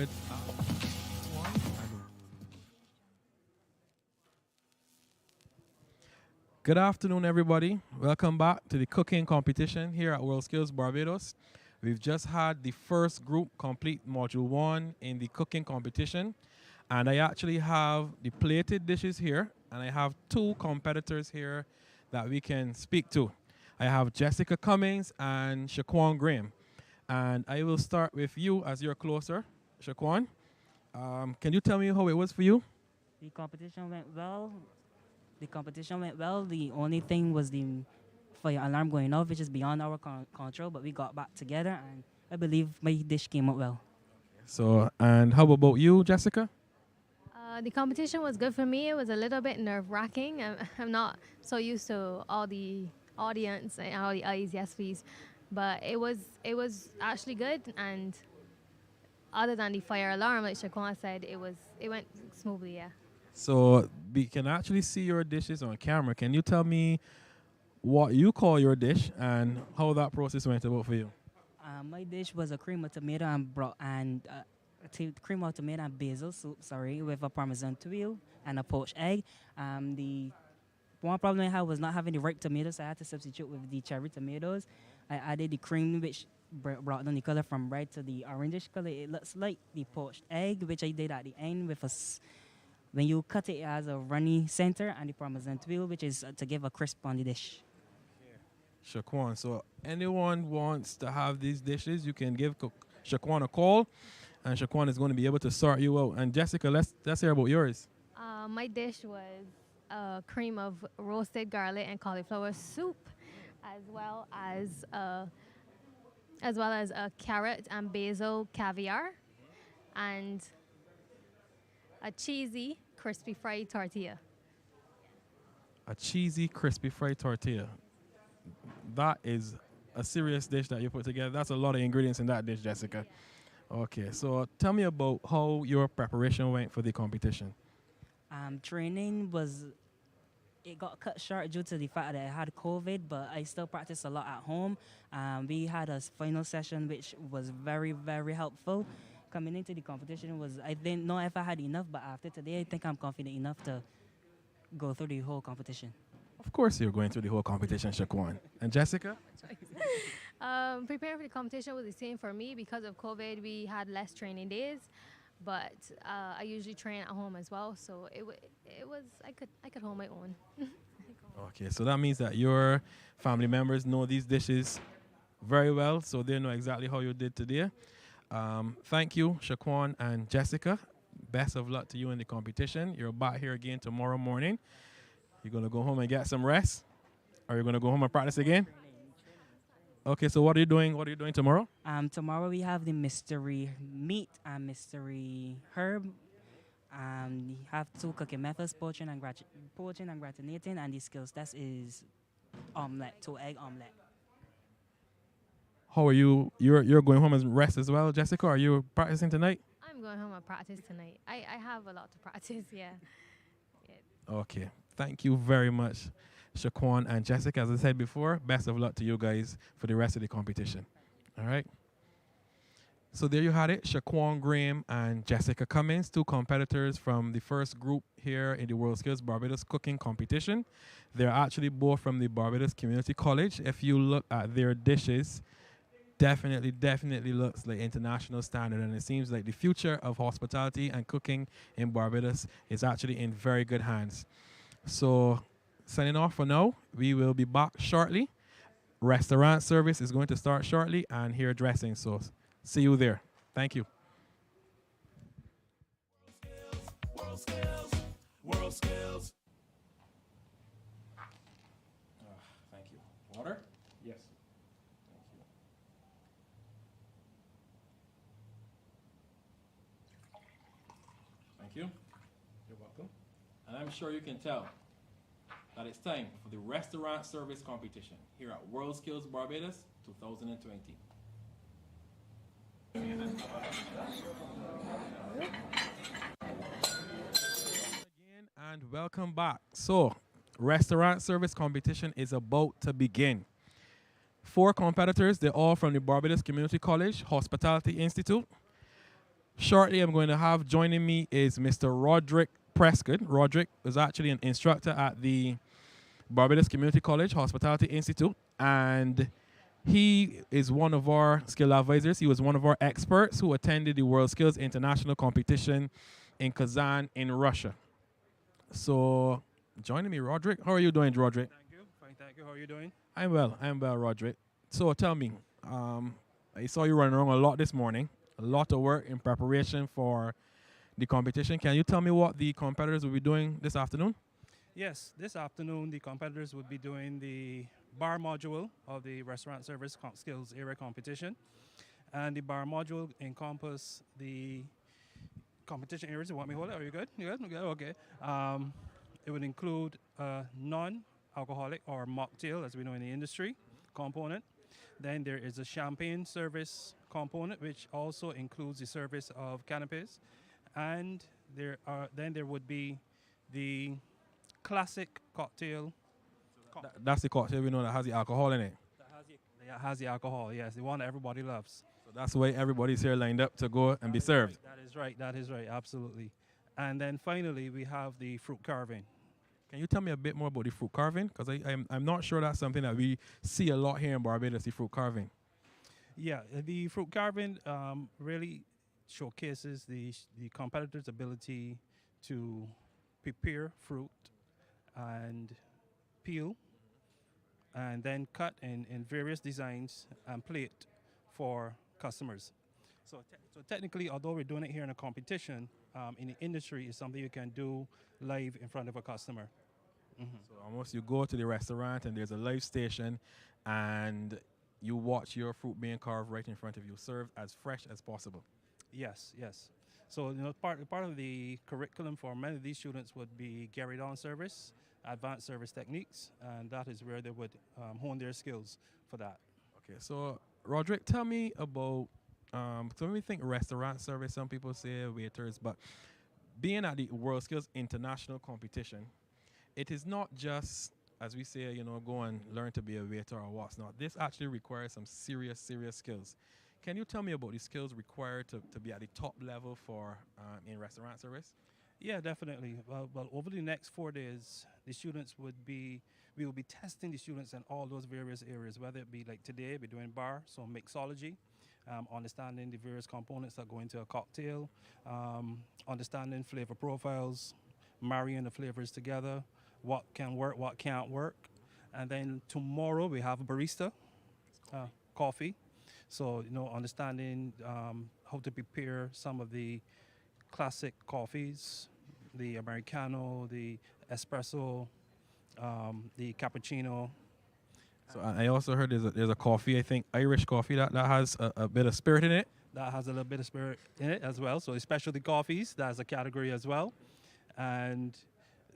Good afternoon. Good afternoon, everybody. Welcome back to the cooking competition here at WorldSkills Barbados. We've just had the first group complete Module 1 in the cooking competition. And I actually have the plated dishes here, and I have two competitors here that we can speak to. I have Jessica Cummings and Shaquan Graham. And I will start with you as you're closer, Shaquan. Can you tell me how it was for you? The competition went well. The competition went well. The only thing was the fire alarm going off, which is beyond our control, but we got back together, and I believe my dish came out well. So, and how about you, Jessica? The competition was good for me. It was a little bit nerve-wracking. I'm not so used to all the audience and all the eyes, yes please, but it was actually good. And other than the fire alarm, like Shaquan said, it went smoothly. Yeah. So we can actually see your dishes on camera. Can you tell me what you call your dish and how that process went about for you? My dish was a cream of tomato cream of tomato and basil soup, with a Parmesan tuile and a poached egg. The one problem I had was not having the ripe tomatoes, so I had to substitute with the cherry tomatoes. I added the cream, which brought down the color from red to the orangish color. It looks like the poached egg, which I did at the end with when you cut it, it has a runny center, and the Parmesan tuile, which is to give a crisp on the dish. Shaquan. So anyone wants to have these dishes, you can give Shaquan a call, and Shaquan is going to be able to sort you out. And Jessica, let's hear about yours. My dish was a cream of roasted garlic and cauliflower soup, as well as a carrot and basil caviar, and a cheesy crispy fried tortilla. A cheesy, crispy fried tortilla. That is a serious dish that you put together. That's a lot of ingredients in that dish, Jessica. Okay, so tell me about how your preparation went for the competition. Training it got cut short due to the fact that I had COVID, but I still practiced a lot at home. We had a final session which was very, very helpful. Coming into the competition I didn't know if I had enough, but after today, I think I'm confident enough to go through the whole competition. Of course you're going through the whole competition, Shaquan. And Jessica? Preparing for the competition was the same for me. Because of COVID, we had less training days, but I usually train at home as well, so it was I could hold my own. Okay, so that means that your family members know these dishes very well, so they know exactly how you did today. Thank you, Shaquan and Jessica. Best of luck to you in the competition. You're back here again tomorrow morning. You're going to go home and get some rest? Or you're going to go home and practice again? Okay, so what are you doing? What are you doing tomorrow? Tomorrow we have the mystery meat and mystery herb. We have two cooking methods, poaching and gratinating, and the skills test is omelette, 2-egg omelette. How are you? You're going home and rest as well, Jessica? Are you practicing tonight? I'm going home and practice tonight. I have a lot to practice, yeah. Okay. Thank you very much, Shaquan and Jessica. As I said before, best of luck to you guys for the rest of the competition. All right? So there you had it, Shaquan Graham and Jessica Cummings, two competitors from the first group here in the WorldSkills Barbados Cooking Competition. They're actually both from the Barbados Community College. If you look at their dishes, definitely looks like international standard, and it seems like the future of hospitality and cooking in Barbados is actually in very good hands. So signing off for now. We will be back shortly. Restaurant service is going to start shortly, and hairdressing. So see you there. Thank you. WorldSkills. Thank you. Water? Yes. Thank you. You're welcome. And I'm sure you can tell that it's time for the restaurant service competition here at WorldSkills Barbados 2020. Again, and welcome back. So, restaurant service competition is about to begin. 4 competitors, they're all from the Barbados Community College Hospitality Institute. Shortly, I'm going to have joining me is Mr. Roderick Prescott. Roderick is actually an instructor at the Barbados Community College Hospitality Institute, and he is one of our skill advisors. He was one of our experts who attended the WorldSkills International Competition in Kazan in Russia. So, joining me, Roderick. How are you doing, Roderick? Thank you. Fine, thank you. How are you doing? I'm well. I'm well, Roderick. So, tell me, I saw you running around a lot this morning, a lot of work in preparation for the competition. Can you tell me what the competitors will be doing this afternoon? Yes, this afternoon the competitors would be doing the bar module of the restaurant service skills area competition. And the bar module encompass the competition areas. You want me to hold it? Are you good? You good? Okay. It would include a non-alcoholic or mocktail, as we know in the industry, component. Then there is a champagne service component, which also includes the service of canapes. And there would be the classic cocktail. That's the cocktail we know that has the alcohol in it. That has the alcohol, yes, the one that everybody loves. So that's why everybody's here lined up to go and be served. Right. That is right, absolutely. And then finally, we have the fruit carving. Can you tell me a bit more about the fruit carving? Because I'm not sure that's something that we see a lot here in Barbados, the fruit carving. Yeah, the fruit carving really showcases the competitor's ability to prepare fruit and peel and then cut in various designs and plate for customers. So technically, although we're doing it here in a competition, in the industry, it's something you can do live in front of a customer. So almost you go to the restaurant and there's a live station and you watch your fruit being carved right in front of you, served as fresh as possible. Yes. So part of the curriculum for many of these students would be carried on service, advanced service techniques, and that is where they would hone their skills for that. Okay, so Roderick, tell me about, so when we think restaurant service, some people say waiters, but being at the WorldSkills International Competition, it is not just, as we say, go and learn to be a waiter or what's not. This actually requires some serious skills. Can you tell me about the skills required to be at the top level for in restaurant service? Yeah, definitely. Well, over the next 4 days, we will be testing the students in all those various areas, whether it be like today, we're doing bar, so mixology, understanding the various components that go into a cocktail, understanding flavor profiles, marrying the flavors together, what can work, what can't work. And then tomorrow we have a barista, coffee. So, understanding how to prepare some of the classic coffees, the Americano, the espresso, the cappuccino. So I also heard there's a coffee, I think Irish coffee that has a bit of spirit in it. That has a little bit of spirit in it as well. So specialty coffees, that's a category as well. And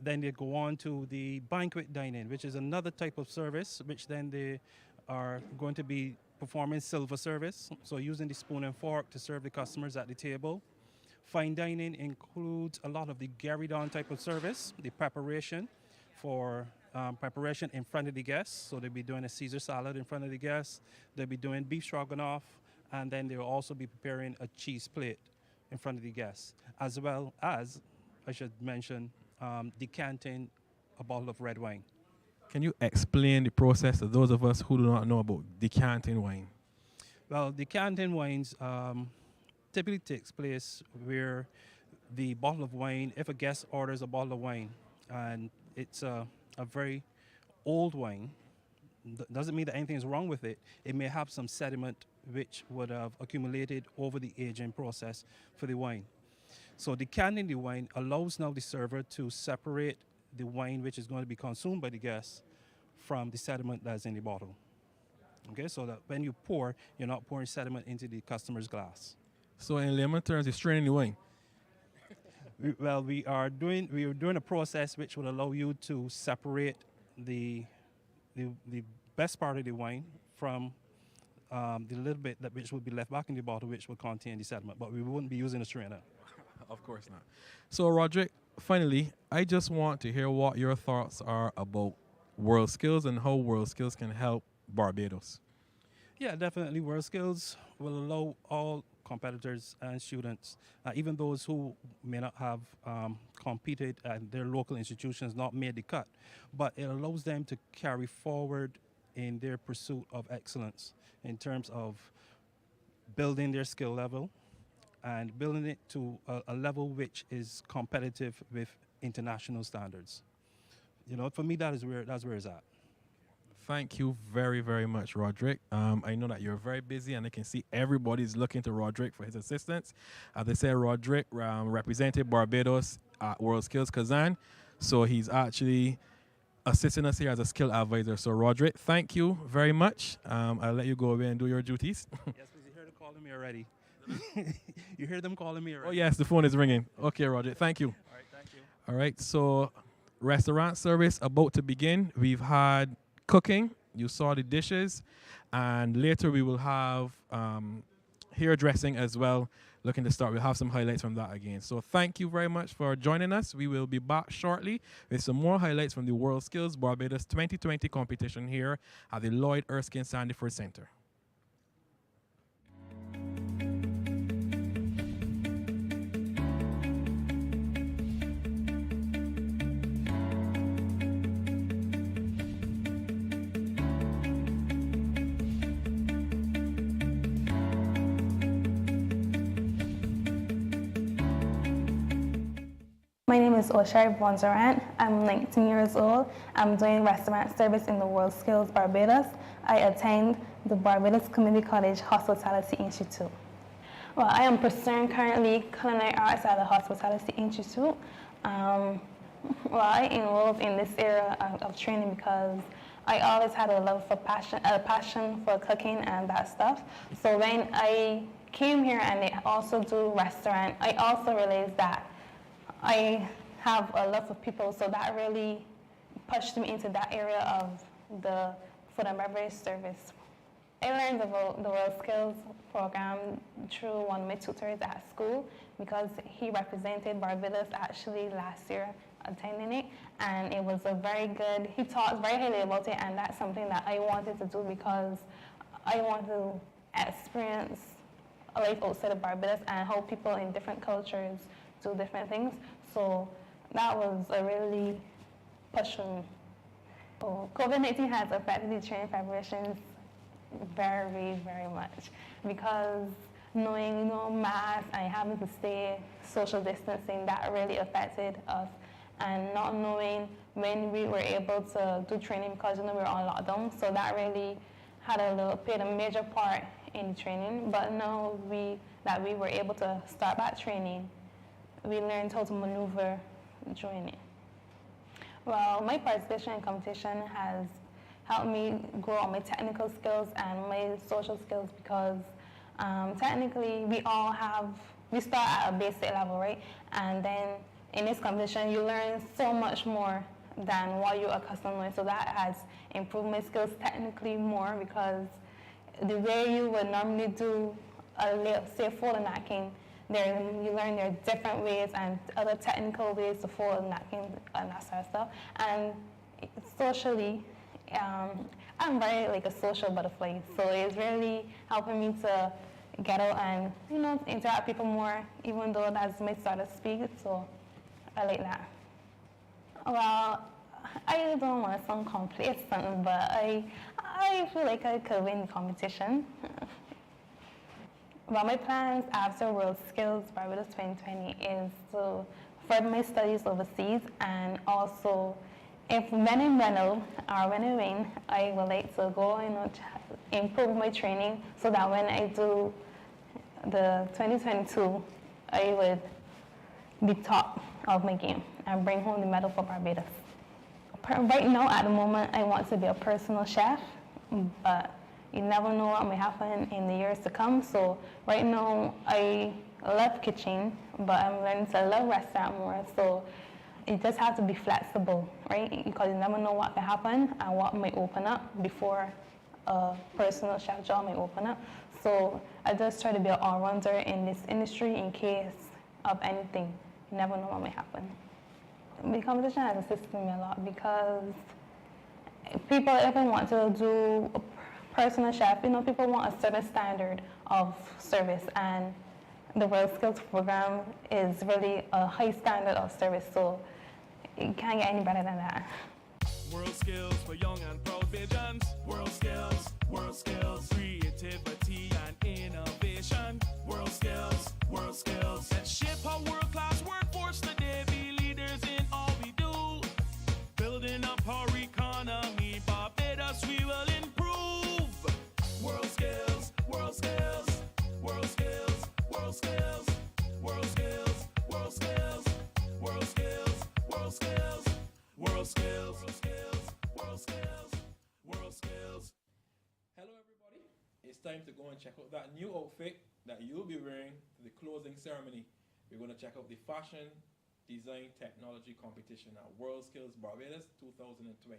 then they go on to the banquet dining, which is another type of service, which then they are going to be performing silver service, so using the spoon and fork to serve the customers at the table. Fine dining includes a lot of the carried-on type of service, the preparation for preparation in front of the guests. So they'll be doing a Caesar salad in front of the guests. They'll be doing beef stroganoff, and then they will also be preparing a cheese plate in front of the guests, as well as, I should mention, decanting a bottle of red wine. Can you explain the process to those of us who do not know about decanting wine? Well, decanting wines typically takes place where the bottle of wine, if a guest orders a bottle of wine and it's a very old wine, doesn't mean that anything is wrong with it. It may have some sediment which would have accumulated over the aging process for the wine. So decanting the wine allows now the server to separate the wine which is going to be consumed by the guests from the sediment that's in the bottle. Okay, so that when you pour, you're not pouring sediment into the customer's glass. So in layman terms, it's straining the wine. We are doing a process which will allow you to separate the best part of the wine from the little bit which will be left back in the bottle, which will contain the sediment. But we wouldn't be using a strainer. Of course not. So Roderick, finally, I just want to hear what your thoughts are about WorldSkills and how WorldSkills can help Barbados. Yeah, definitely. WorldSkills will allow all competitors and students, even those who may not have competed at their local institutions, not made the cut, but it allows them to carry forward in their pursuit of excellence in terms of building their skill level and building it to a level which is competitive with international standards. You know, for me, that's where it's at. Thank you very, very much, Roderick. I know that you're very busy, and I can see everybody's looking to Roderick for his assistance. As I said, Roderick represented Barbados at WorldSkills Kazan, so he's actually assisting us here as a skill advisor. So, Roderick, thank you very much. I'll let you go away and do your duties. Yes, please. You hear them calling me already. You hear them calling me already. Oh, yes, the phone is ringing. Okay, Roderick, thank you. All right, thank you. All right, so restaurant service about to begin. We've had cooking, you saw the dishes, and later we will have hairdressing as well. Looking to start, we'll have some highlights from that again. So thank you very much for joining us. We will be back shortly with some more highlights from the WorldSkills Barbados 2020 competition here at the Lloyd Erskine Sandyford Center. My name is Oshari Bonzarant. I'm 19 years old. I'm doing restaurant service in the WorldSkills Barbados. I attend the Barbados Community College Hospitality Institute. Well, I am pursuing currently culinary arts at the Hospitality Institute. I enrolled in this area of training because I always had a passion for cooking and that stuff. So when I came here and they also do restaurant, I also realized that I have a lot of people, so that really pushed me into that area of the food and beverage service. I learned about the WorldSkills program through one of my tutors at school because he represented Barbados actually last year attending it, and it was a very good, he talked very highly about it, and that's something that I wanted to do because I want to experience life outside of Barbados and how people in different cultures do different things. So that was a really push for me. So COVID-19 has affected the training preparations very, very much because knowing masks and having to stay social distancing, that really affected us. And not knowing when we were able to do training because we were on lockdown, so that really played a major part in the training. But now that we were able to start back training, we learned how to maneuver during it. Well, my participation in competition has helped me grow on my technical skills and my social skills because technically we start at a basic level, right? And then in this competition, you learn so much more than what you're accustomed to. So that has improved my skills technically more because the way you would normally do say fold a napkin, you learn there are different ways and other technical ways to fold a napkin and that sort of stuff. And socially, I'm very like a social butterfly, so it's really helping me to get out and interact with people more, even though that's my start to speak. So I like that. Well, I don't want to sound complacent, but I feel like I could win the competition. Well, my plans after WorldSkills Barbados 2020 is to further my studies overseas, and also when I win, I would like to go improve my training so that when I do the 2022, I would be top of my game and bring home the medal for Barbados. Right now, at the moment, I want to be a personal chef, but you never know what may happen in the years to come. So right now, I love kitchen, but I'm learning to love restaurant more. So you just have to be flexible, right? Because you never know what can happen and what may open up before a personal chef job may open up. So I just try to be an all-rounder in this industry in case of anything. You never know what may happen. The competition has assisted me a lot because people even want to do personal chef, people want a certain standard of service, and the WorldSkills program is really a high standard of service, so it can't get any better than that. WorldSkills for young and proud Bajans. WorldSkills, WorldSkills, creativity and innovation. WorldSkills, WorldSkills. Let's shape a world-class workforce today. Be leaders in all we do. Building up our economy, Barbados we will improve. WorldSkills, WorldSkills, WorldSkills, WorldSkills, WorldSkills, WorldSkills, WorldSkills, WorldSkills, WorldSkills, WorldSkills, WorldSkills. Hello everybody, it's time to go and check out that new outfit that you'll be wearing to the closing ceremony. We're going to check out the Fashion Design Technology Competition at WorldSkills Barbados 2020.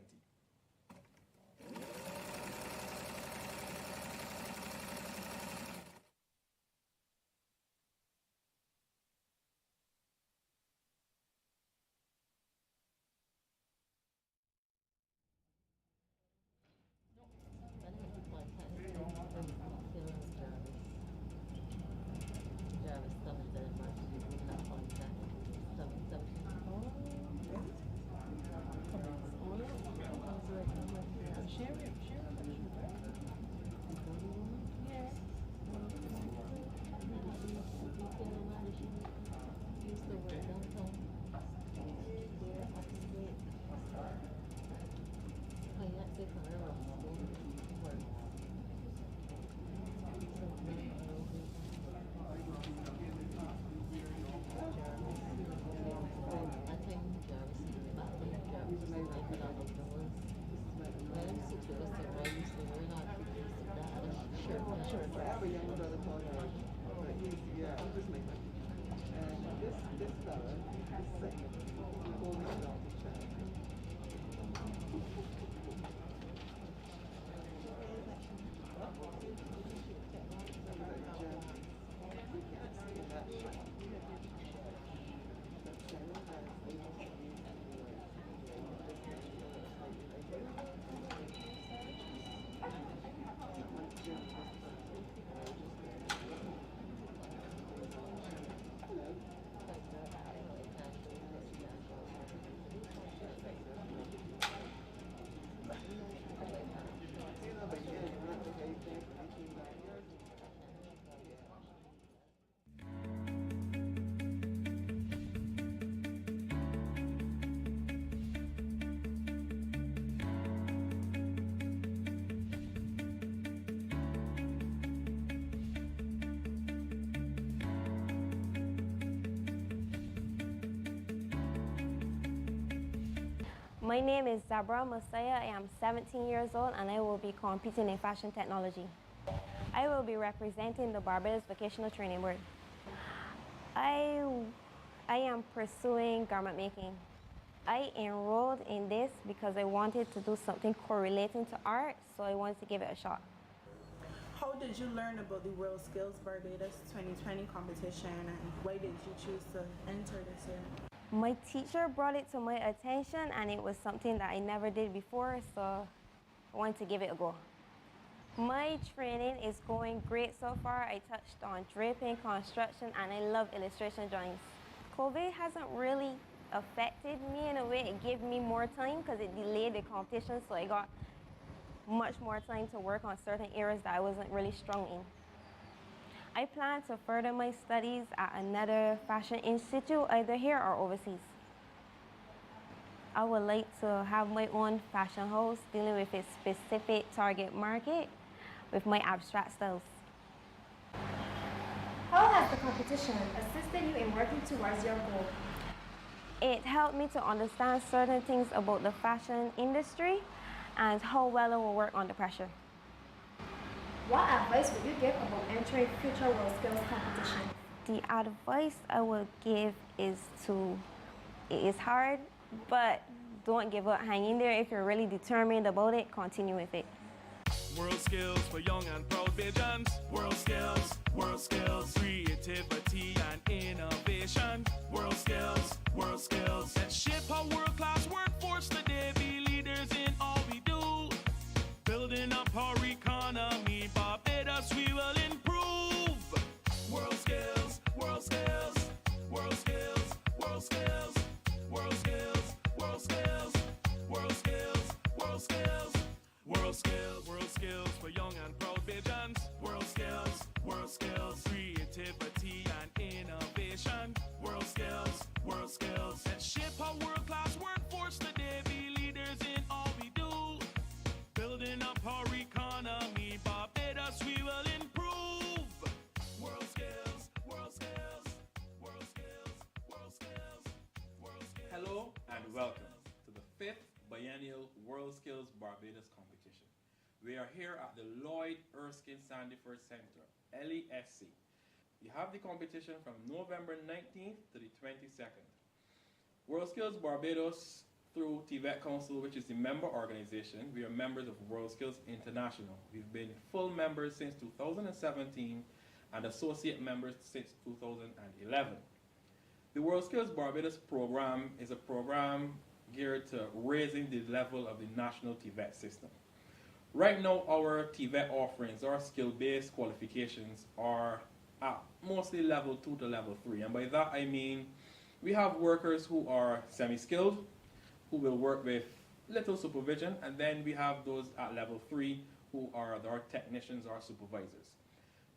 My name is Zabra Messiah. I am 17 years old and I will be competing in fashion technology. I will be representing the Barbados Vocational Training Board. I am pursuing garment making. I enrolled in this because I wanted to do something correlating to art, so I wanted to give it a shot. How did you learn about the WorldSkills Barbados 2020 competition, and why did you choose to enter this year? My teacher brought it to my attention and it was something that I never did before, so I wanted to give it a go. My training is going great so far. I touched on draping, construction, and I love illustration drawings. COVID hasn't really affected me in a way. It gave me more time because it delayed the competition, so I got much more time to work on certain areas that I wasn't really strong in. I plan to further my studies at another fashion institute, either here or overseas. I would like to have my own fashion house dealing with a specific target market with my abstract styles. How has the competition assisted you in working towards your goal? It helped me to understand certain things about the fashion industry and how well I will work under pressure. What advice would you give about entering future WorldSkills competitions? The advice I would give is it is hard, but don't give up. Hang in there. If you're really determined about it, continue with it. WorldSkills for young and proud Bajans. WorldSkills, WorldSkills, creativity and innovation. WorldSkills, WorldSkills. Let's shape a world-class workforce today. Be leaders in all we do. Building up our economy. biennial WorldSkills Barbados competition. We are here at the Lloyd Erskine Sandyford Center, LESC. You have the competition from November 19th to the 22nd. WorldSkills Barbados, through TVET Council, which is the member organization, we are members of WorldSkills International. We've been full members since 2017 and associate members since 2011. The WorldSkills Barbados program is a program geared to raising the level of the national TVET system. Right now, our TVET offerings, our skill-based qualifications, are at mostly level 2 to level 3. And by that I mean we have workers who are semi-skilled, who will work with little supervision, and then we have those at level 3 who are our technicians, our supervisors.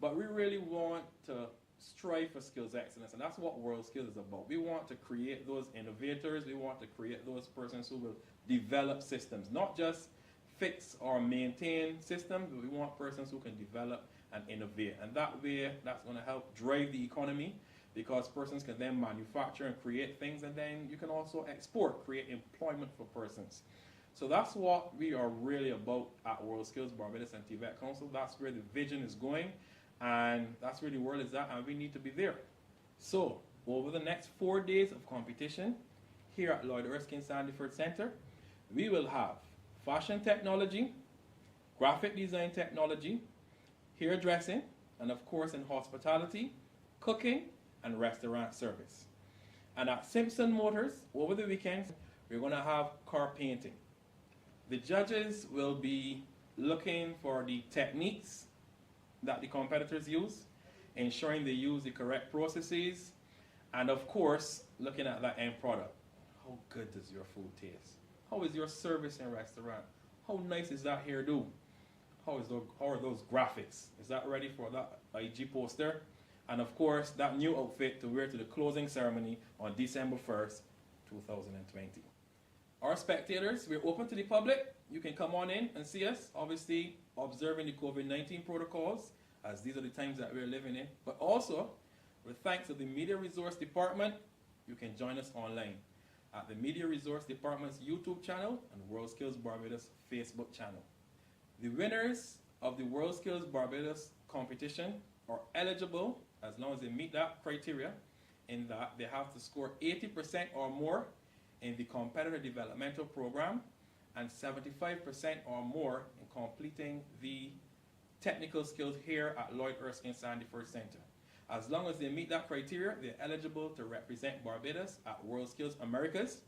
But we really want to strive for skills excellence, and that's what WorldSkills is about. We want to create those innovators, we want to create those persons who will develop systems, not just fix or maintain systems, but we want persons who can develop and innovate. And that way, that's going to help drive the economy, because persons can then manufacture and create things, and then you can also export, create employment for persons. So that's what we are really about at WorldSkills Barbados and TVET Council. That's where the vision is going, and that's where the world is at, and we need to be there. So, over the next 4 days of competition here at Lloyd Erskine Sandyford Center, we will have fashion technology, graphic design technology, hairdressing, and of course in hospitality, cooking, and restaurant service. And at Simpson Motors, over the weekends, we're going to have car painting. The judges will be looking for the techniques that the competitors use, ensuring they use the correct processes, and of course, looking at that end product. How good does your food taste? How is your service in restaurant? How nice is that hairdo? How are those graphics? Is that ready for that IG poster? And of course, that new outfit to wear to the closing ceremony on December 1st, 2020. Our spectators, we're open to the public. You can come on in and see us, obviously observing the COVID-19 protocols, as these are the times that we're living in. But also, with thanks to the Media Resource Department, you can join us online at the Media Resource Department's YouTube channel and WorldSkills Barbados Facebook channel. The winners of the WorldSkills Barbados competition are eligible as long as they meet that criteria, in that they have to score 80% or more in the competitor developmental program and 75% or more in completing the technical skills here at Lloyd Erskine Sandyford Center. As long as they meet that criteria, they're eligible to represent Barbados at WorldSkills Americas.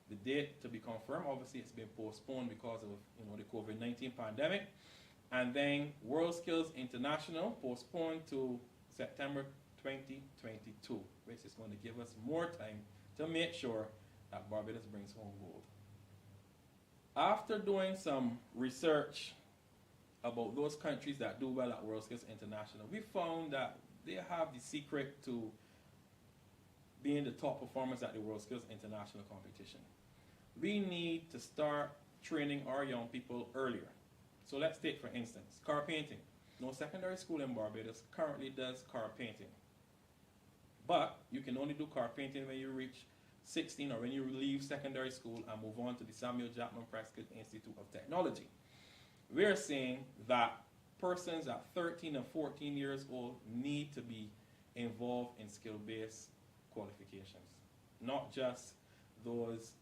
The date to be confirmed, obviously it's been postponed because of the COVID-19 pandemic. And then WorldSkills International postponed to September 2022, which is going to give us more time to make sure that Barbados brings home gold. After doing some research about those countries that do well at WorldSkills International, we found that they have the secret to being the top performers at the WorldSkills International competition. We need to start training our young people earlier. So let's take, for instance, car painting. No secondary school in Barbados currently does car painting. But you can only do car painting when you reach 16 or when you leave secondary school and move on to the Samuel Jackman Prescott Institute of Technology. We're saying that persons at 13 and 14 years old need to be involved in skill-based qualifications, not just those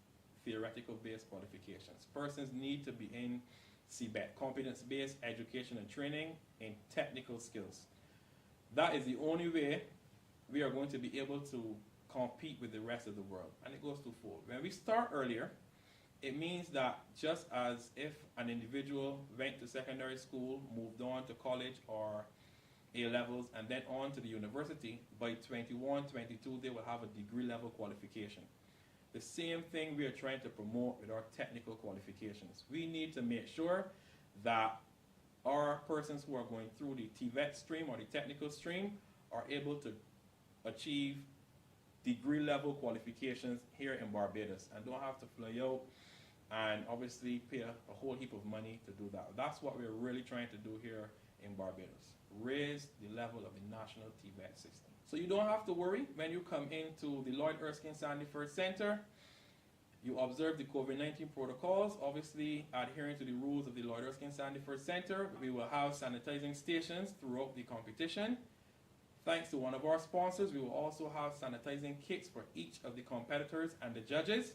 theoretical-based qualifications. Persons need to be in CBET, competence-based education and training in technical skills. That is the only way we are going to be able to compete with the rest of the world. And it goes twofold. When we start earlier, it means that just as if an individual went to secondary school, moved on to college or A-levels, and then on to the university, by 21, 22, they will have a degree level qualification. The same thing we are trying to promote with our technical qualifications. We need to make sure that our persons who are going through the TVET stream or the technical stream are able to achieve degree level qualifications here in Barbados and don't have to fly out and obviously pay a whole heap of money to do that. That's what we're really trying to do here in Barbados. Raise the level of the national TVET system. So you don't have to worry when you come into the Lloyd Erskine Sandyford Center. You observe the COVID-19 protocols, obviously adhering to the rules of the Lloyd Erskine Sandifer Center. We will have sanitizing stations throughout the competition. Thanks to one of our sponsors, we will also have sanitizing kits for each of the competitors and the judges.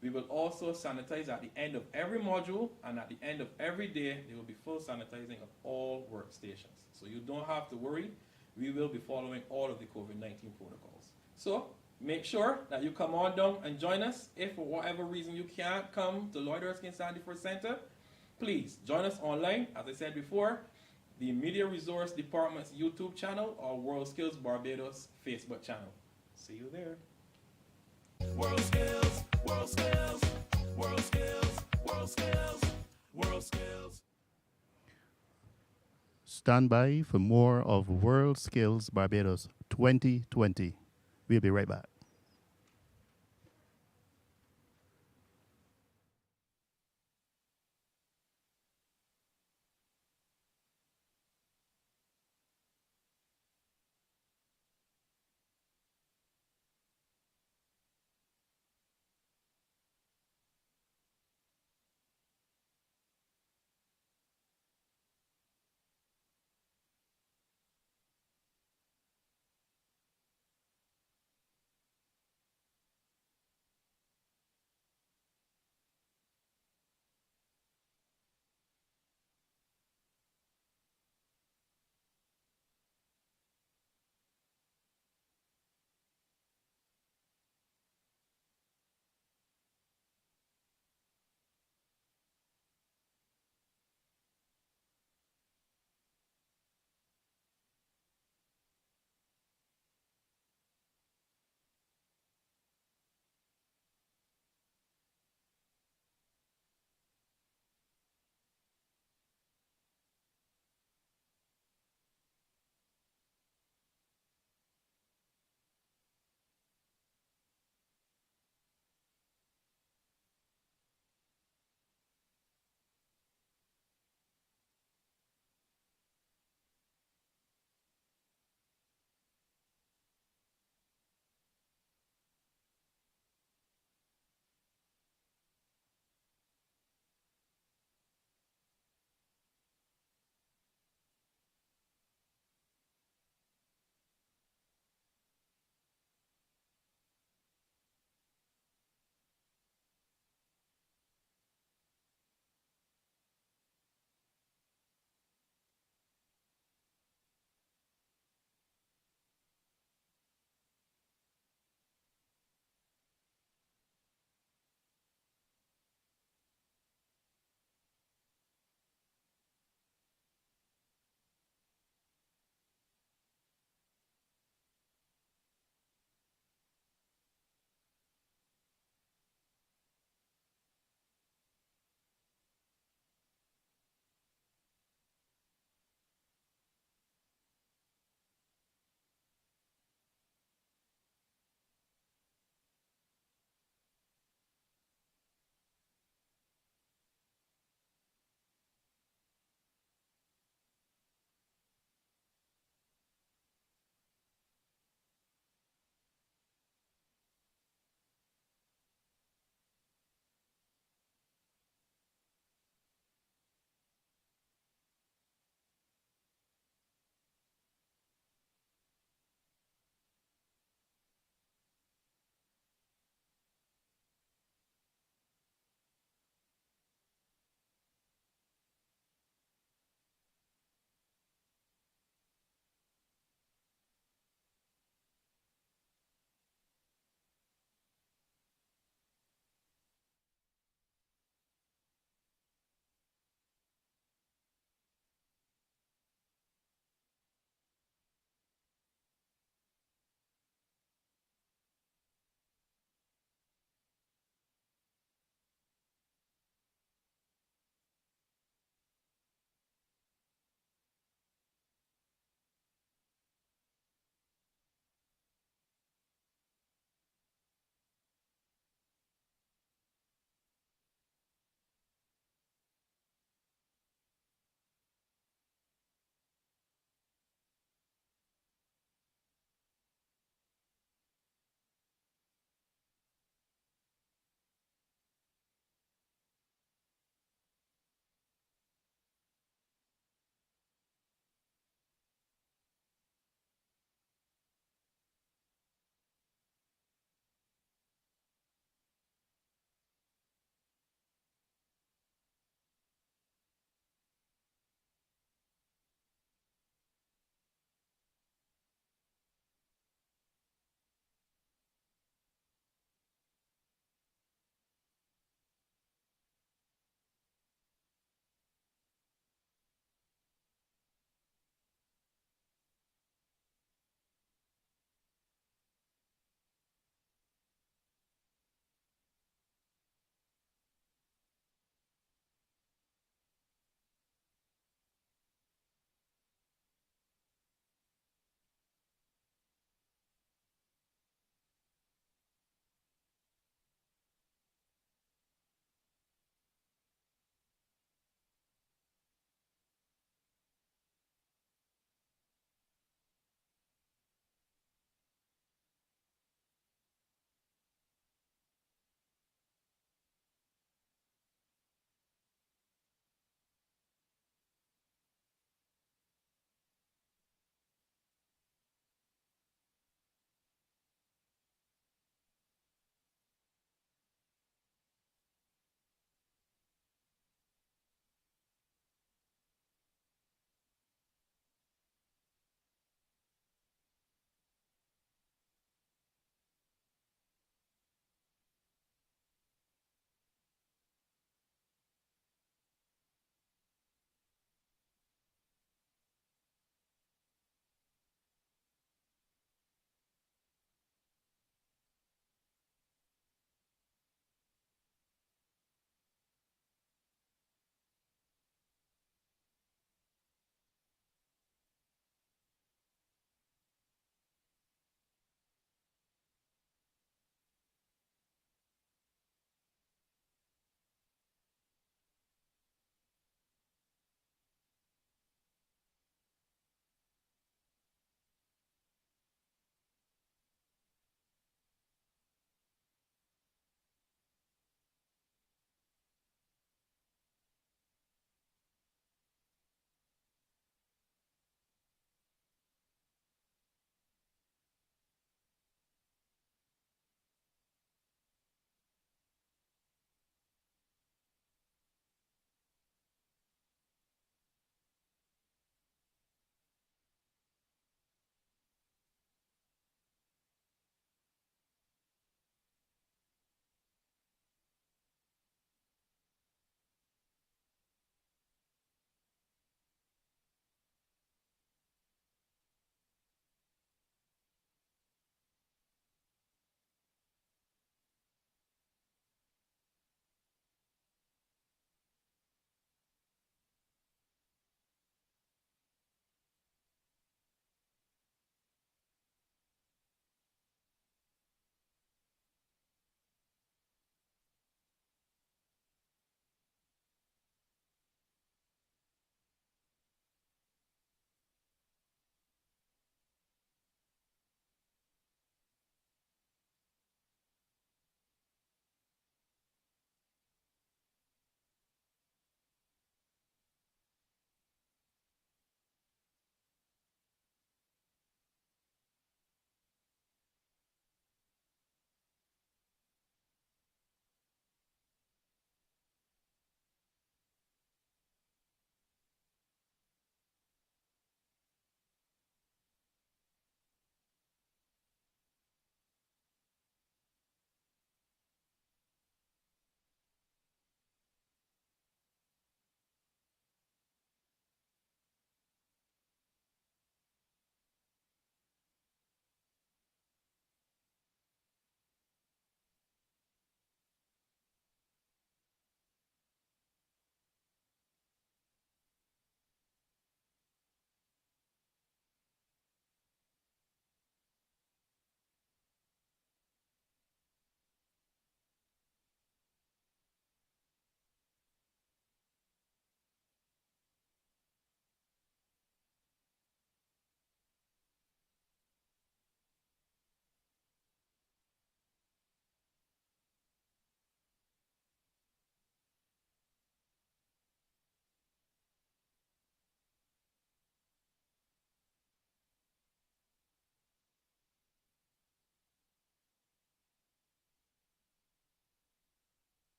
We will also sanitize at the end of every module, and at the end of every day, there will be full sanitizing of all workstations. So you don't have to worry. We will be following all of the COVID-19 protocols. So make sure that you come on down and join us. If for whatever reason you can't come to Lloyd Erskine Sandifer Center, please join us online. As I said before, the Media Resource Department's YouTube channel or WorldSkills Barbados Facebook channel. See you there. WorldSkills, WorldSkills, WorldSkills, WorldSkills, WorldSkills. Stand by for more of WorldSkills Barbados 2020. We'll be right back.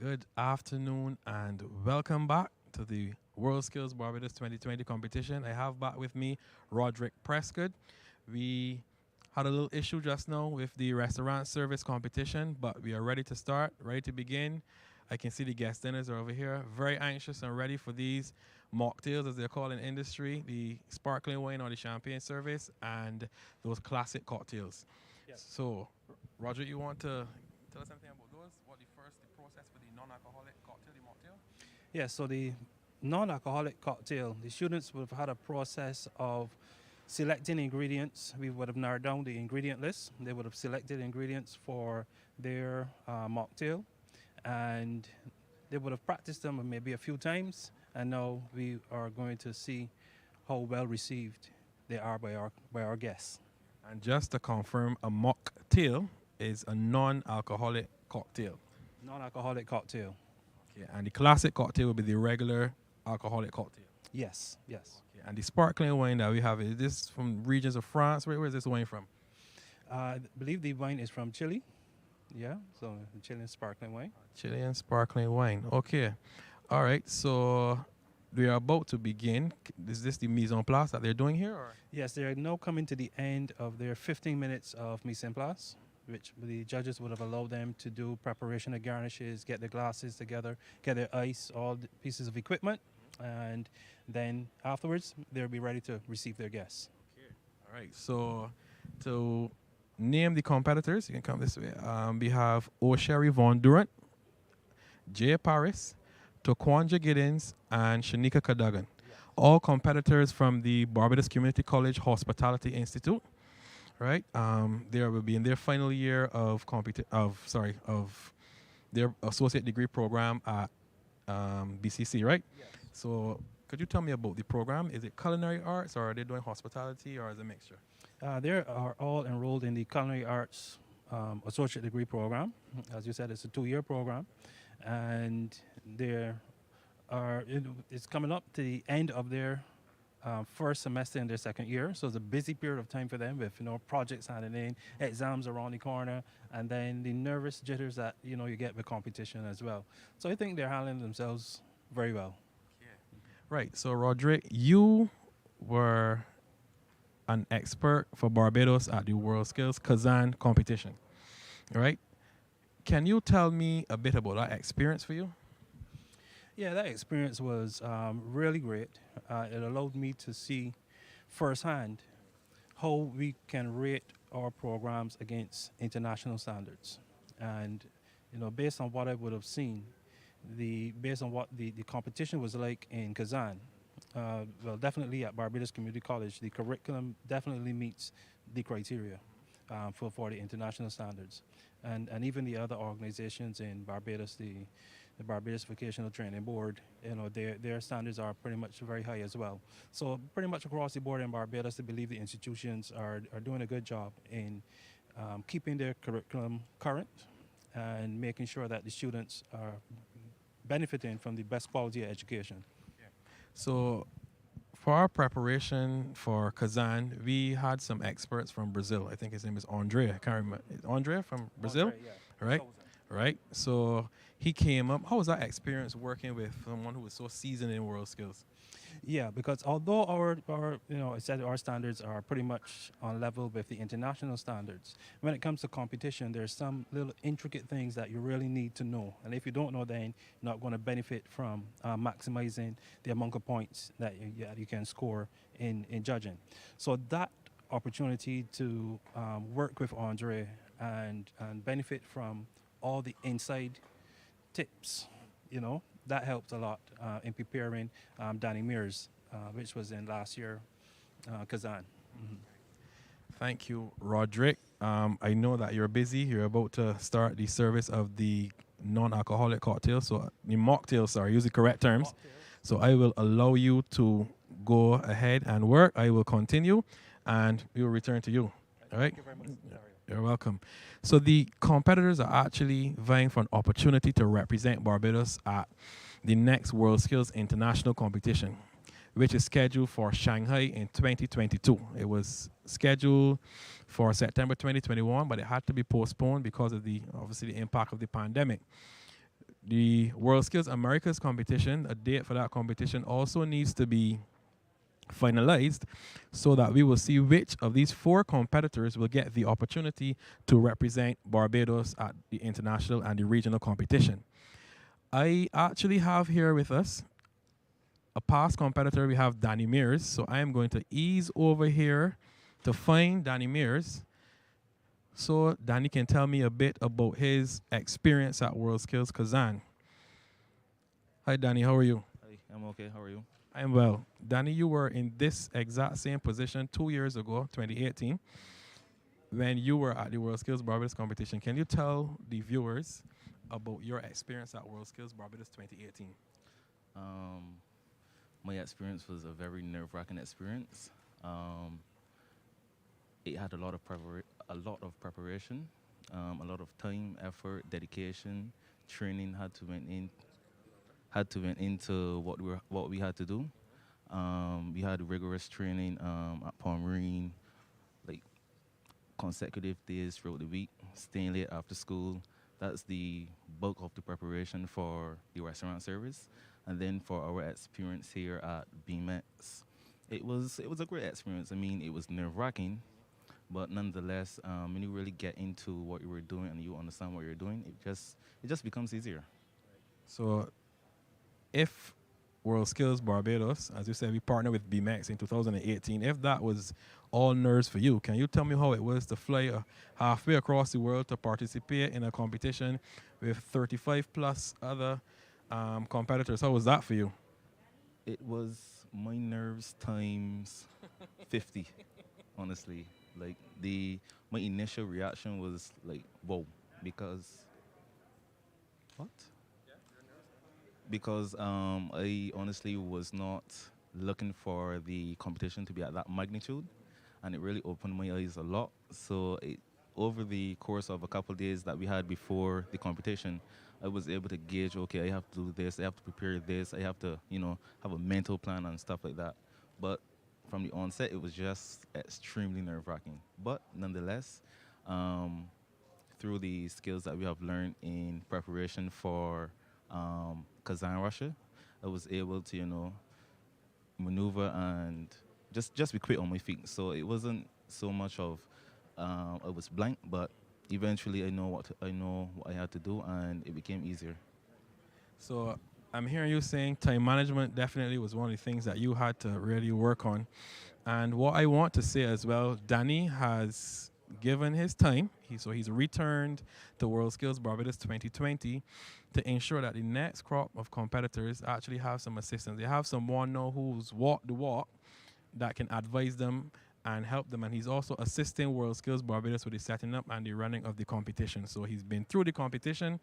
Good afternoon and welcome back to the WorldSkills Barbados 2020 competition. I have back with me Roderick Prescott. We had a little issue just now with the restaurant service competition, but we are ready to start, ready to begin. I can see the guest dinners are over here, very anxious and ready for these mocktails, as they're called in industry, the sparkling wine or the champagne service, and those classic cocktails. Yes. So, Roger, you want to tell us something about those? What the process for the non-alcoholic cocktail, the mocktail? Yes, so the non-alcoholic cocktail, the students would have had a process of selecting ingredients. We would have narrowed down the ingredient list. They would have selected ingredients for their mocktail, and they would have practiced them maybe a few times, and now we are going to see how well received they are by our guests. And just to confirm, a mocktail is a non-alcoholic cocktail. Non-alcoholic cocktail. Okay, and the classic cocktail will be the regular alcoholic cocktail. Yes, yes. Okay, and the sparkling wine that we have, is this from regions of France? Where is this wine from? I believe the wine is from Chile. Yeah, so Chilean sparkling wine. Chilean sparkling wine. Okay. All right, so we are about to begin. Is this the mise en place that they're doing here? Or? Yes, they are now coming to the end of their 15 minutes of mise en place, which the judges would have allowed them to do preparation of garnishes, get their glasses together, get their ice, all the pieces of equipment, and then afterwards they'll be ready to receive their guests. Okay. All right, so to name the competitors, you can come this way. We have O'Sherry Von Durant, Jay Paris, Toquanja Giddens, and Shanika Cadogan. All competitors from the Barbados Community College Hospitality Institute. Right, they will be in their final year of their associate degree program at BCC, right? Yes. So, could you tell me about the program? Is it culinary arts, or are they doing hospitality, or is it a mixture? They are all enrolled in the culinary arts associate degree program. As you said, it's a 2-year program, and it's coming up to the end of their first semester in their second year, so it's a busy period of time for them with projects handing in, exams around the corner, and then the nervous jitters that you get with competition as well. So I think they're handling themselves very well. Yeah. Right. So Roderick, you were an expert for Barbados at the WorldSkills Kazan competition, right? Can you tell me a bit about that experience for you? Yeah, that experience was really great. It allowed me to see firsthand how we can rate our programs against international standards. And, based on what I would have seen, based on what the competition was like in Kazan, well, definitely at Barbados Community College, the curriculum definitely meets the criteria for the international standards. And even the other organizations in Barbados, the Barbados Vocational Training Board, their standards are pretty much very high as well. So pretty much across the board in Barbados, I believe the institutions are doing a good job in keeping their curriculum current and making sure that the students are benefiting from the best quality of education. Yeah. So for our preparation for Kazan, we had some experts from Brazil. I think his name is Andre. I can't remember. Andre from Brazil? Andre, yeah. Right? Right. So he came up. How was that experience working with someone who was so seasoned in WorldSkills? Yeah, because although our I said our standards are pretty much on level with the international standards, when it comes to competition, there's some little intricate things that you really need to know. And if you don't know, then you're not going to benefit from maximizing the amount of points that you can score in judging. So that opportunity to work with Andre and benefit from all the inside tips, that helped a lot in preparing Danny Mears, which was in last year, Kazan. Mm-hmm. Thank you, Roderick. I know that you're busy. You're about to start the service of the non-alcoholic cocktail, so the mocktail, sorry, use the correct terms. Mocktails. So I will allow you to go ahead and work. I will continue, and we will return to you. All right? Thank you very much. You're welcome. So the competitors are actually vying for an opportunity to represent Barbados at the next WorldSkills International Competition, which is scheduled for Shanghai in 2022. It was scheduled for September 2021, but it had to be postponed because of obviously the impact of the pandemic. the WorldSkills Americas competition, a date for that competition also needs to be finalized so that we will see which of these 4 competitors will get the opportunity to represent Barbados at the international and the regional competition. I actually have here with us a past competitor. We have Danny Mears. So I am going to ease over here to find Danny Mears so Danny can tell me a bit about his experience at WorldSkills Kazan. Hi, Danny. How are you? Hi, I'm okay. How are you? I'm well. Danny, you were in this exact same position 2 years ago, 2018, when you were at the WorldSkills Barbados competition. Can you tell the viewers about your experience at WorldSkills Barbados 2018? My experience was a very nerve-wracking experience. It had a lot of preparation, a lot of time, effort, dedication, training had to went into what we had to do. We had rigorous training at Palm Marine, like consecutive days throughout the week, staying late after school. That's the bulk of the preparation for the restaurant service. And then for our experience here at BMX, it was a great experience. I mean, it was nerve-wracking, but nonetheless, when you really get into what you were doing and you understand what you're doing, it just becomes easier. So if WorldSkills Barbados, as you said, we partnered with BMX in 2018, if that was all nerves for you, can you tell me how it was to fly halfway across the world to participate in a competition with 35 plus other competitors? How was that for you? It was my nerves times 50, honestly. Like my initial reaction was like, whoa, because what? Because I honestly was not looking for the competition to be at that magnitude, and it really opened my eyes a lot. So over the course of a couple of days that we had before the competition, I was able to gauge, okay, I have to do this, I have to prepare this, I have to, have a mental plan and stuff like that. But from the onset, it was just extremely nerve-wracking. But nonetheless, through the skills that we have learned in preparation for Kazan, Russia, I was able to, maneuver and just be quick on my feet. So it wasn't so much of I was blank, but eventually I know what I had to do, and it became easier. So I'm hearing you saying time management definitely was one of the things that you had to really work on. And what I want to say as well, Danny has given his time. He's returned to WorldSkills Barbados 2020 to ensure that the next crop of competitors actually have some assistance. They have someone now who's walked the walk that can advise them and help them. And he's also assisting WorldSkills Barbados with the setting up and the running of the competition. So he's been through the competition,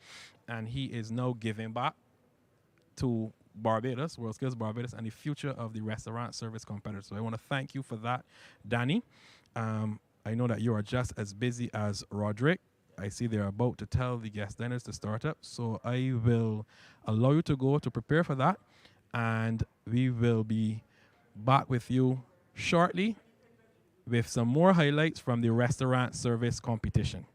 and he is now giving back to Barbados, WorldSkills Barbados, and the future of the restaurant service competitors. So I want to thank you for that, Danny. I know that you are just as busy as Roderick. I see they're about to tell the guest diners to start up. So I will allow you to go to prepare for that. And we will be back with you shortly with some more highlights from the restaurant service competition.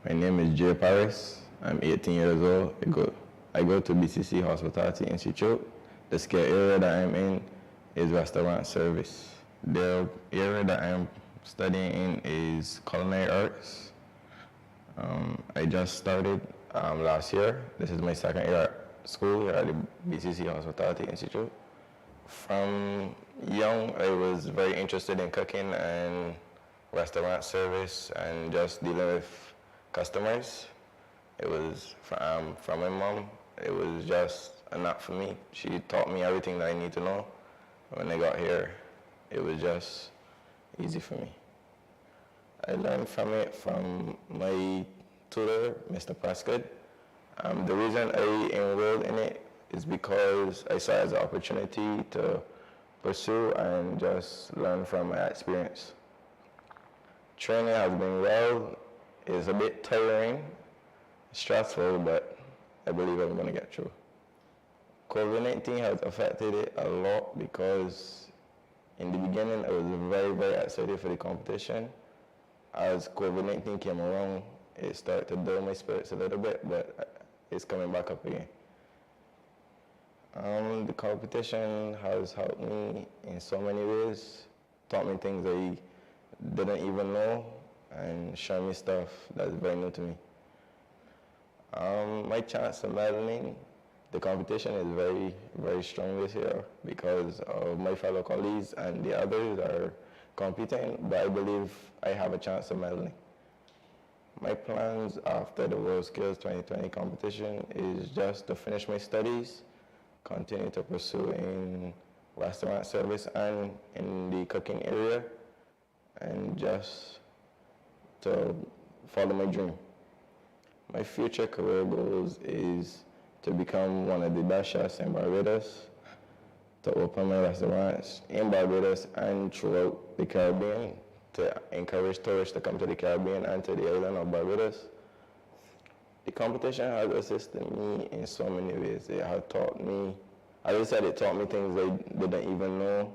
My name is Jay Paris. I'm 18 years old. I go to BCC Hospitality Institute. The skill area that I'm in is restaurant service. The area that I'm studying in is culinary arts. I just started last year. This is my second year at school here at the BCC Hospitality Institute. From young, I was very interested in cooking and restaurant service and just dealing with customers. It was from my mom. It was just a knack for me. She taught me everything that I need to know. When I got here, it was just easy for me. I learned from it from my tutor, Mr. Prescott. The reason I enrolled in it is because I saw it as an opportunity to pursue and just learn from my experience. Training has been well. It's a bit tiring, stressful, but I believe I'm going to get through. COVID-19 has affected it a lot because in the beginning I was very, very excited for the competition. As COVID-19 came around, it started to dull my spirits a little bit, but it's coming back up again. The competition has helped me in so many ways, taught me things I didn't even know, and shown me stuff that's very new to me. My chance of medaling, the competition is very, very strong this year because of my fellow colleagues and the others are competing, but I believe I have a chance of medaling. My plans after the WorldSkills 2020 competition is just to finish my studies, continue to pursue in restaurant service and in the cooking area, and just to follow my dream. My future career goals is to become one of the best chefs in Barbados, to open my restaurants in Barbados and throughout the Caribbean, to encourage tourists to come to the Caribbean and to the island of Barbados. The competition has assisted me in so many ways. It has taught me, as I said, it taught me things I didn't even know,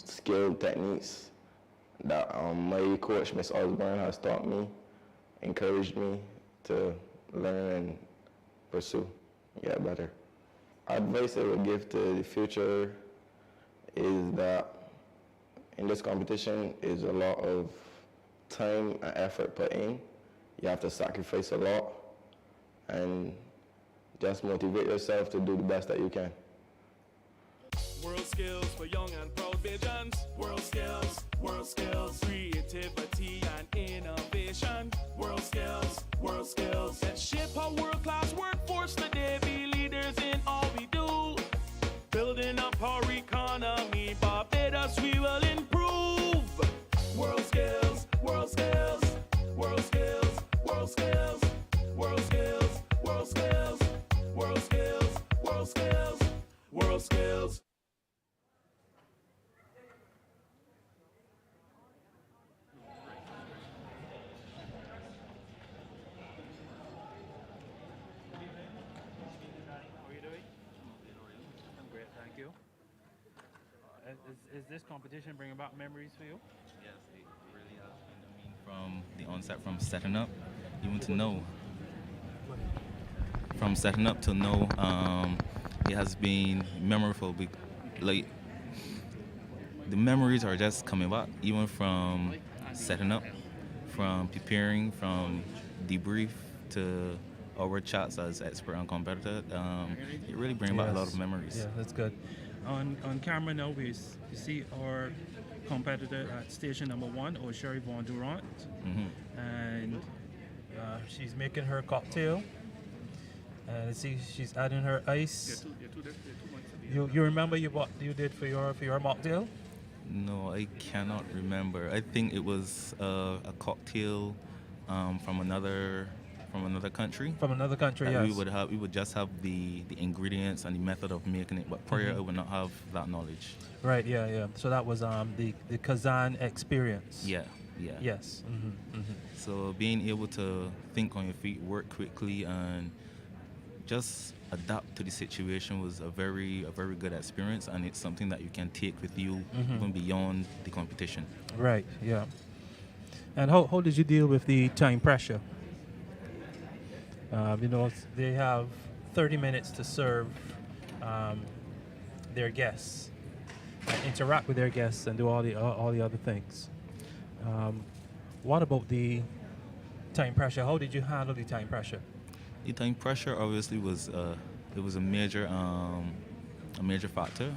skilled techniques that my coach, Miss Osborne, has taught me, encouraged me to learn and pursue, get better. Advice I would give to the future is that in this competition is a lot of time and effort put in. You have to sacrifice a lot and just motivate yourself to do the best that you can. WorldSkills for young and proud Bajans. WorldSkills, WorldSkills, creativity and innovation. WorldSkills, WorldSkills. Let's shape a world-class workforce today. Be leaders in all we do. Building up our economy, Barbados we will improve. WorldSkills, WorldSkills, WorldSkills, WorldSkills, WorldSkills, WorldSkills, WorldSkills, WorldSkills, WorldSkills. Is this competition bringing back memories for you? Yes, it really has been. From the onset, from setting up, even to know. From setting up to know, it has been memorable. Like, the memories are just coming back, even from setting up, from preparing, from debrief to our chats as expert and competitor. It really brings back a lot of memories. Yeah, that's good. On camera now, we see our competitor at station number 1, Sherry Von Durant, and she's making her cocktail. And see, she's adding her ice. You remember what you did for your mocktail? No, I cannot remember. I think it was a cocktail from another country. From another country, yes. We would just have the ingredients and the method of making it, but prior I would not have that knowledge. Right, yeah. So that was the Kazan experience. Yeah. Yes. So being able to think on your feet, work quickly, and just adapt to the situation was a very good experience, and it's something that you can take with you even beyond the competition. Right, yeah. And how did you deal with the time pressure? They have 30 minutes to serve their guests, interact with their guests, and do all the other things. What about the time pressure? How did you handle the time pressure? The time pressure obviously was a major factor.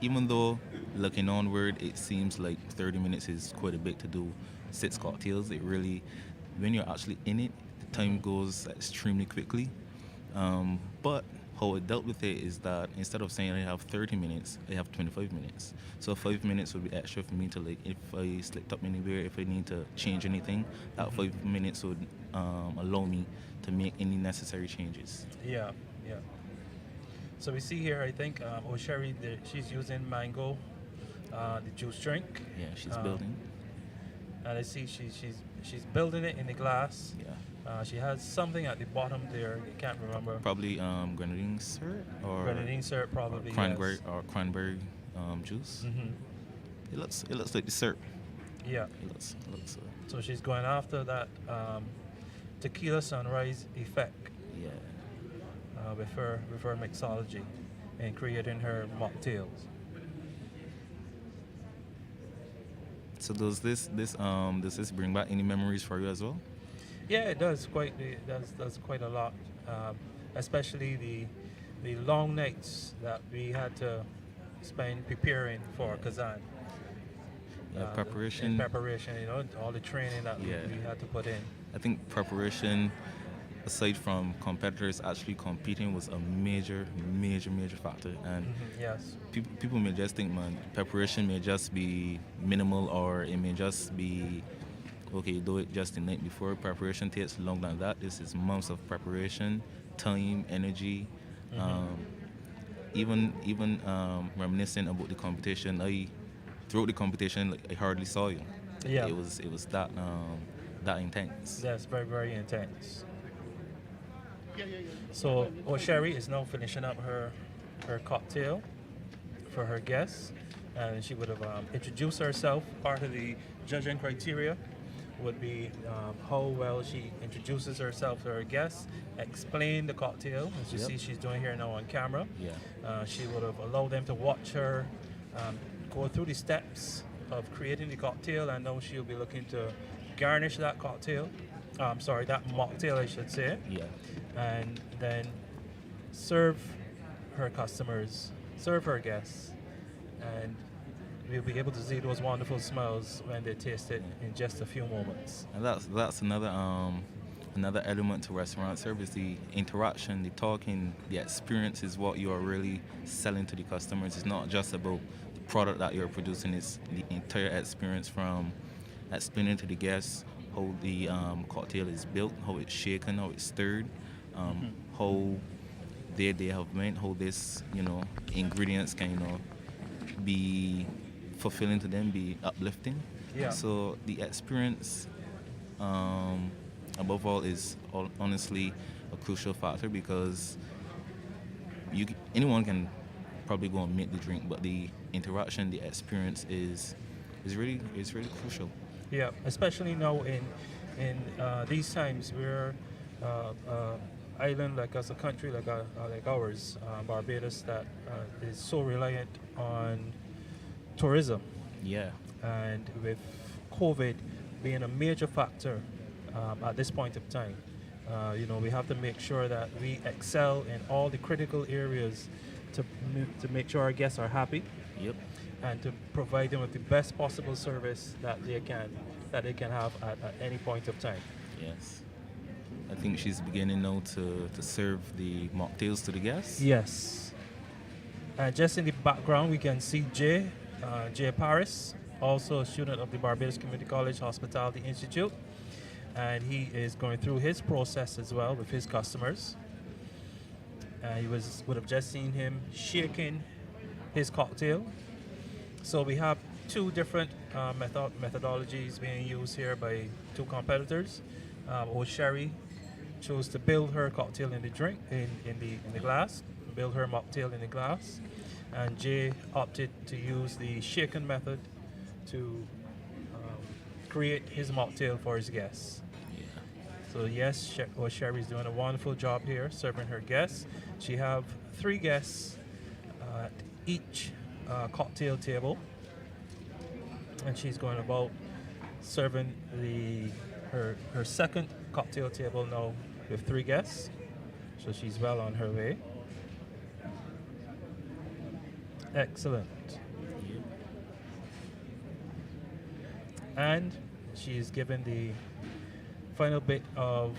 Even though looking onward, it seems like 30 minutes is quite a bit to do 6 cocktails. It really, when you're actually in it, time goes extremely quickly. But how I dealt with it is that instead of saying I have 30 minutes, I have 25 minutes. So 5 minutes would be extra for me to, like, if I slipped up anywhere, if I need to change anything, that 5 minutes would allow me to make any necessary changes. Yeah. So we see here, I think, O'Sherry, she's using mango, the juice drink. Yeah, she's building. And I see she's building it in the glass. Yeah. She has something at the bottom there. I can't remember. Probably grenadine syrup or Grenadine syrup, probably. Cranberry yes. or cranberry juice. Mm-hmm. It looks like the syrup. Yeah. It looks. So she's going after that tequila sunrise effect. Yeah. With her mixology and creating her mocktails. So does this bring back any memories for you as well? Yeah, it does does quite a lot, especially the long nights that we had to spend preparing for Kazan. Yeah, preparation. In preparation, all the training that we had to put in. I think preparation, aside from competitors actually competing, was a major factor. And yes, people may just think, man, preparation may just be minimal, or it may just be, okay, you do it just the night before. Preparation takes longer than that. This is months of preparation, time, energy. Even reminiscing about the competition, throughout the competition, I hardly saw you. Yeah, it was that intense. That's very, very intense. So O'Sherry is now finishing up her cocktail for her guests, and she would have introduced herself. Part of the judging criteria would be how well she introduces herself to her guests, explain the cocktail, as you see she's doing here now on camera. Yeah. She would have allowed them to watch her go through the steps of creating the cocktail, and now she'll be looking to garnish that cocktail. That mocktail, I should say. Yeah. And then serve her customers, serve her guests, and we'll be able to see those wonderful smells when they taste it in just a few moments. And that's another element to restaurant service. The interaction, the talking, the experience is what you are really selling to the customers. It's not just about the product that you're producing. It's the entire experience, from explaining to the guests how the cocktail is built, how it's shaken, how it's stirred, how they have meant, how this ingredients can be fulfilling to them, be uplifting. Yeah. So the experience, above all, is honestly a crucial factor, because anyone can probably go and make the drink, but the interaction, the experience is really crucial. Yeah, especially now in these times, we're island like as a country like ours, Barbados, that is so reliant on tourism. Yeah. And with COVID being a major factor at this point of time, we have to make sure that we excel in all the critical areas to make sure our guests are happy. Yep. And to provide them with the best possible service that they can have at any point of time. Yes. I think she's beginning now to serve the mocktails to the guests. Yes. And just in the background, we can see Jay Paris, also a student of the Barbados Community College Hospitality Institute. And he is going through his process as well with his customers. You would have just seen him shaking his cocktail. So we have two different methodologies being used here by two competitors. O'Sherry chose to build her cocktail in the drink, in the glass, build her mocktail in the glass, and Jay opted to use the shaken method to create his mocktail for his guests. Yeah. So yes, O'Sherry is doing a wonderful job here serving her guests. She have 3 guests at each cocktail table, and she's going about serving her second cocktail table now with 3 guests, so she's well on her way. Excellent. And she's given the final bit of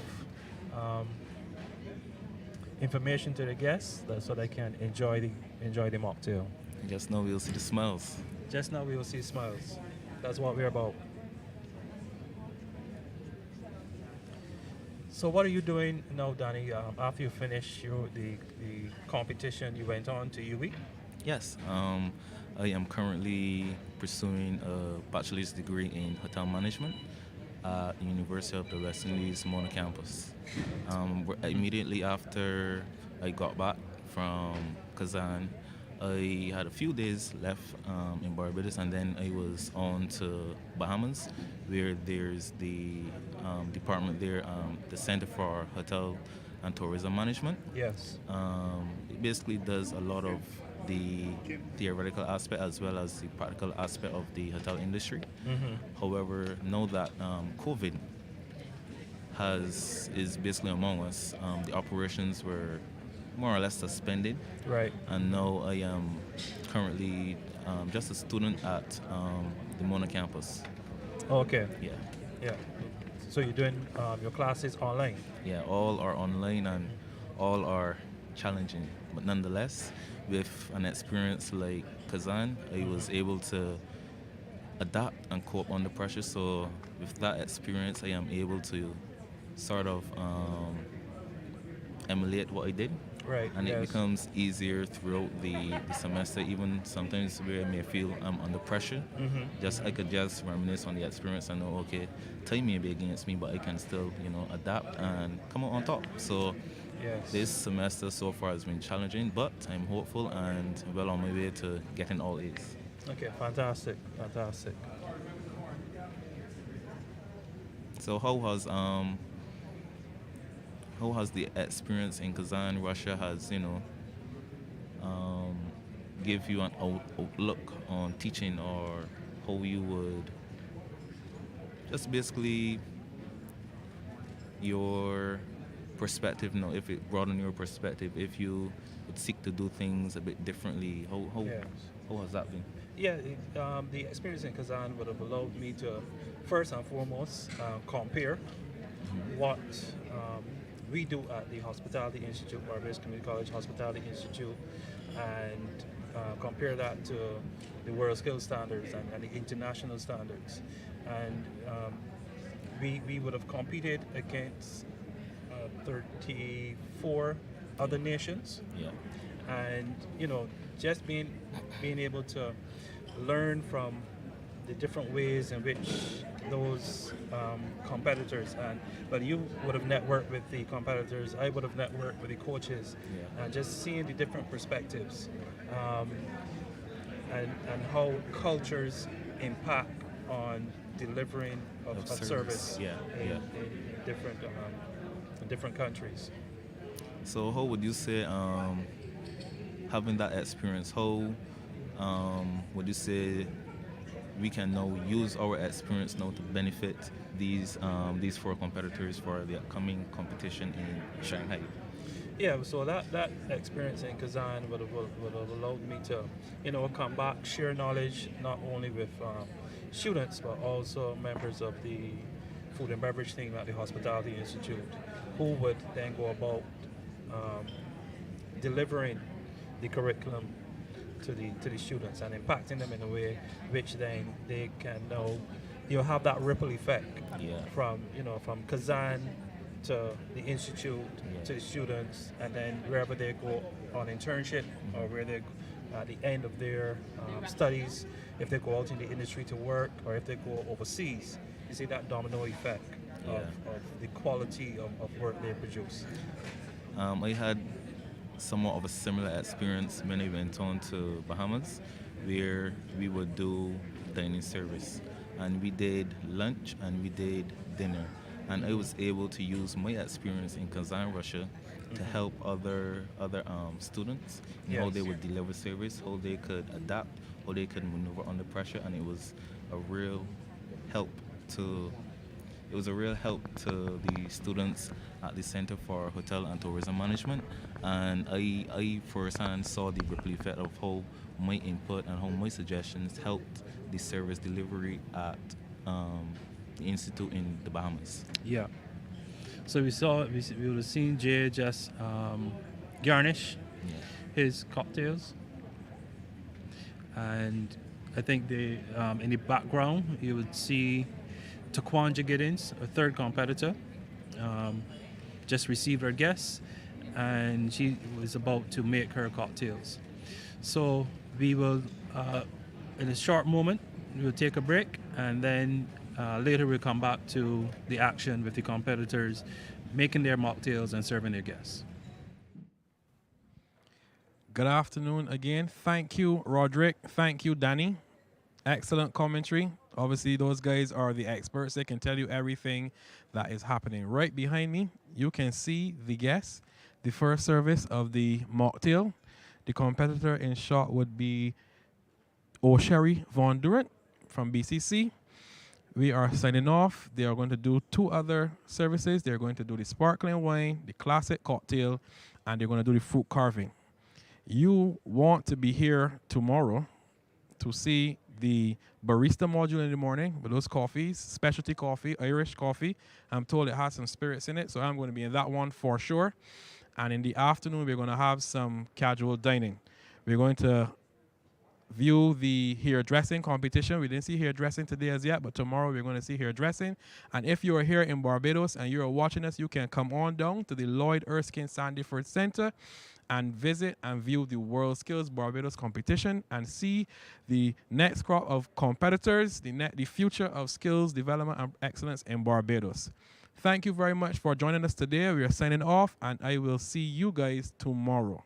information to the guests so they can enjoy the mocktail. Just now we'll see the smells. Just now we will see smiles. That's what we're about. So what are you doing now, Danny? After you finish the competition, you went on to UWI? Yes, I am currently pursuing a bachelor's degree in hotel management at the University of the West Indies Mona campus. Immediately after I got back from Kazan, I had a few days left in Barbados, and then I was on to Bahamas, where there's the department there, the Center for Hotel and Tourism Management. Yes. It basically does a lot of the theoretical aspect as well as the practical aspect of the hotel industry. However, know that COVID is basically among us. The operations were more or less suspended. Right. And now I am currently just a student at the Mona campus. Okay. Yeah. Yeah. So you're doing your classes online? Yeah, all are online and all are challenging. But nonetheless, with an experience like Kazan, I was able to adapt and cope under pressure. So with that experience, I am able to sort of emulate what I did. Right. And yes. it becomes easier throughout the semester, even sometimes where I may feel I'm under pressure. I could just reminisce on the experience and know, okay, time may be against me, but I can still, adapt and come out on top. So Yes. this semester so far has been challenging, but I'm hopeful and well on my way to getting all A's. Okay, fantastic. So how has the experience in Kazan, Russia, has give you an outlook on teaching, or how you would just basically your perspective, if it broaden your perspective, if you would seek to do things a bit differently, how has that been? Yeah, the experience in Kazan would have allowed me to first and foremost compare what we do at the Hospitality Institute, Barbados Community College Hospitality Institute, and compare that to the WorldSkills standards and the international standards. And we would have competed against 34 other nations. Yeah. And just being able to learn from the different ways in which those competitors, but you would have networked with the competitors, I would have networked with the coaches, and just seeing the different perspectives and how cultures impact on delivering of service in different countries. So how would you say, having that experience, how would you say we can now use our experience now to benefit these four competitors for the upcoming competition in Shanghai? Yeah, so that experience in Kazan would have allowed me to, come back, share knowledge not only with students but also members of the food and beverage team at the Hospitality Institute, who would then go about delivering the curriculum to the students and impacting them in a way which then they can now have that ripple effect from Kazan to the institute to the students, and then wherever they go on internship or where they at the end of their studies, if they go out in the industry to work or if they go overseas, you see that domino effect of the quality of work they produce. I had somewhat of a similar experience when I went on to Bahamas, where we would do dining service, and we did lunch and we did dinner, and I was able to use my experience in Kazan, Russia, to help other students in how they would deliver service, how they could adapt, how they could maneuver under pressure, and it was a real help to the students at the Center for Hotel and Tourism Management, and I firsthand saw the ripple effect of how my input and how my suggestions helped the service delivery at the institute in the Bahamas. Yeah. So we would have seen Jay just garnish his cocktails, and I think in the background you would see Taquanja Giddens, a third competitor. just received her guests, and she was about to make her cocktails. So we will, in a short moment, we will take a break, and then later we'll come back to the action with the competitors making their mocktails and serving their guests. Good afternoon again. Thank you, Roderick. Thank you, Danny. Excellent commentary. Obviously, those guys are the experts. They can tell you everything that is happening. Right behind me, you can see the guests, the first service of the mocktail. The competitor in short would be O'Sherry Von Durant from BCC. We are signing off. They are going to do 2 other services. They're going to do the sparkling wine, the classic cocktail, and they're going to do the fruit carving. You want to be here tomorrow to see the barista module in the morning with those coffees, specialty coffee, Irish coffee. I'm told it has some spirits in it, so I'm going to be in that one for sure. And in the afternoon, we're going to have some casual dining. We're going to view the hairdressing competition. We didn't see hairdressing today as yet, but tomorrow we're going to see hairdressing. And if you are here in Barbados and you're watching us, you can come on down to the Lloyd Erskine Sandyford Center and visit and view the WorldSkills Barbados competition and see the next crop of competitors, the future of skills development and excellence in Barbados. Thank you very much for joining us today. We are signing off, and I will see you guys tomorrow.